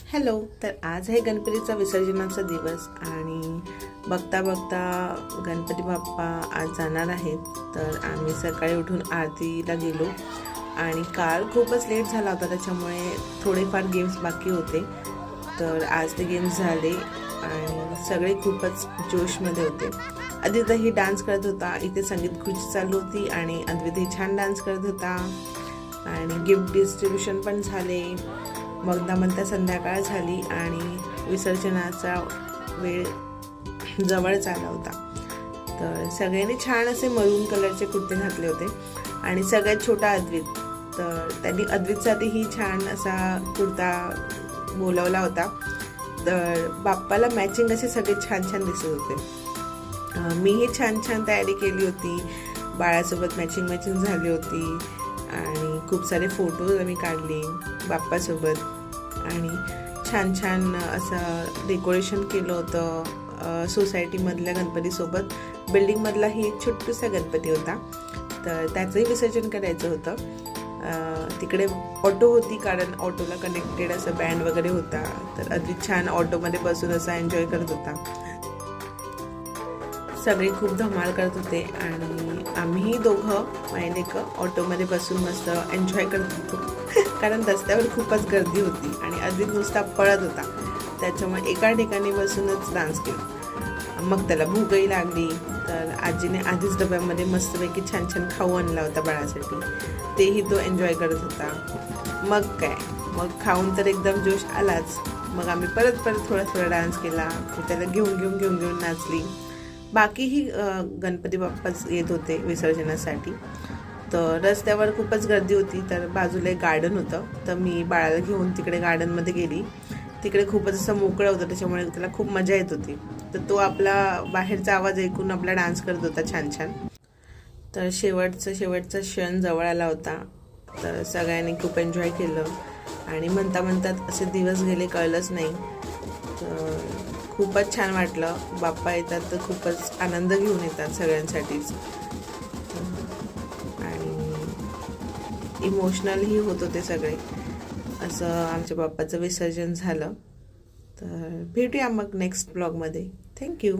Hello. तर आज आहे गणपतीचा विसर्जनाचा दिवस आणि बघता बघता गणपती बाप्पा आज जाणार आहेत. तर आम्ही सकाळी उठून आरतीला गेलो आणि काल खूपच लेट झाला होता, त्याच्यामुळे थोडेफार गेम्स बाकी होते. तर आज ते गेम्स झाले आणि सगळे खूपच जोशमध्ये होते. अदितही डान्स करत होता, इथे संगीत खुर्ची चालू होती आणि अद्वितही छान डान्स करत होता आणि गिफ्ट डिस्ट्रीब्युशन पण झाले. म्हणता संध्याकाळ झाली आणि विसर्जनाचा वेळ जवळच आला होता. तर सगळ्यांनी छान असे मरून कलरचे कुर्ते घातले होते आणि सगळ्यात छोटा अद्वित, तर त्यांनी अद्वितसाठीही छान असा कुर्ता बोलवला होता. तर बाप्पाला मॅचिंग असे सगळे छान छान दिसत होते. मीही छान छान तयारी केली होती, बाळासोबत मॅचिंग झाली होती आणि खूप सारे फोटोज आम्ही काढले बाप्पासोबत आणि छान छान असं डेकोरेशन केलं होतं. सोसायटीमधल्या गणपतीसोबत बिल्डिंगमधलाही एक छोटूसा गणपती होता, तर त्याचंही विसर्जन करायचं होतं. तिकडे ऑटो होती, कारण ऑटोला कनेक्टेड असं बँड वगैरे होता. तर अगदी छान ऑटोमध्ये बसून असा एन्जॉय करत होता. सगळे खूप धमाल करत होते आणि आम्हीही दोघं मायलेक ऑटोमध्ये बसून मस्त एन्जॉय करत होतो, कारण रस्त्यावर खूपच गर्दी होती आणि अद्वित नुसता पळत होता. त्याच्यामुळे एका ठिकाणी बसूनच डान्स केला. मग त्याला भूकही लागली, तर आजीने आधीच डब्यामध्ये मस्तपैकी छान छान खाऊ आणला होता बाळासाठी, तेही तो एन्जॉय करत होता. मग खाऊन तर एकदम जोश आलाच. मग आम्ही परत थोडा डान्स केला, त्याला घेऊन नाचली. बाकीही गणपती बाप्पाच येत होते विसर्जनासाठी. तर रस्त्यावर खूपच गर्दी होती, तर बाजूला एक गार्डन होतं, तर मी बाळाला घेऊन तिकडे गार्डनमध्ये गेली. तिकडे खूपच असं मोकळं होतं, त्याच्यामुळे त्याला खूप मजा येत होती. तर तो आपला बाहेरचा आवाज ऐकून आपला डान्स करत होता छान छान. तर शेवटचा क्षण जवळ आला होता, तर सगळ्यांनी खूप एन्जॉय केलं आणि म्हणतात असे दिवस गेले कळलंच नाही. तर खूपच छान वाटलं. बाप्पा येतात तर खूपच आनंद घेऊन येतात सगळ्यांसाठीच आणि इमोशनलही होत होते सगळे. असं आमच्या बाप्पाचं विसर्जन झालं. तर भेटूया मग नेक्स्ट ब्लॉगमध्ये. थँक्यू.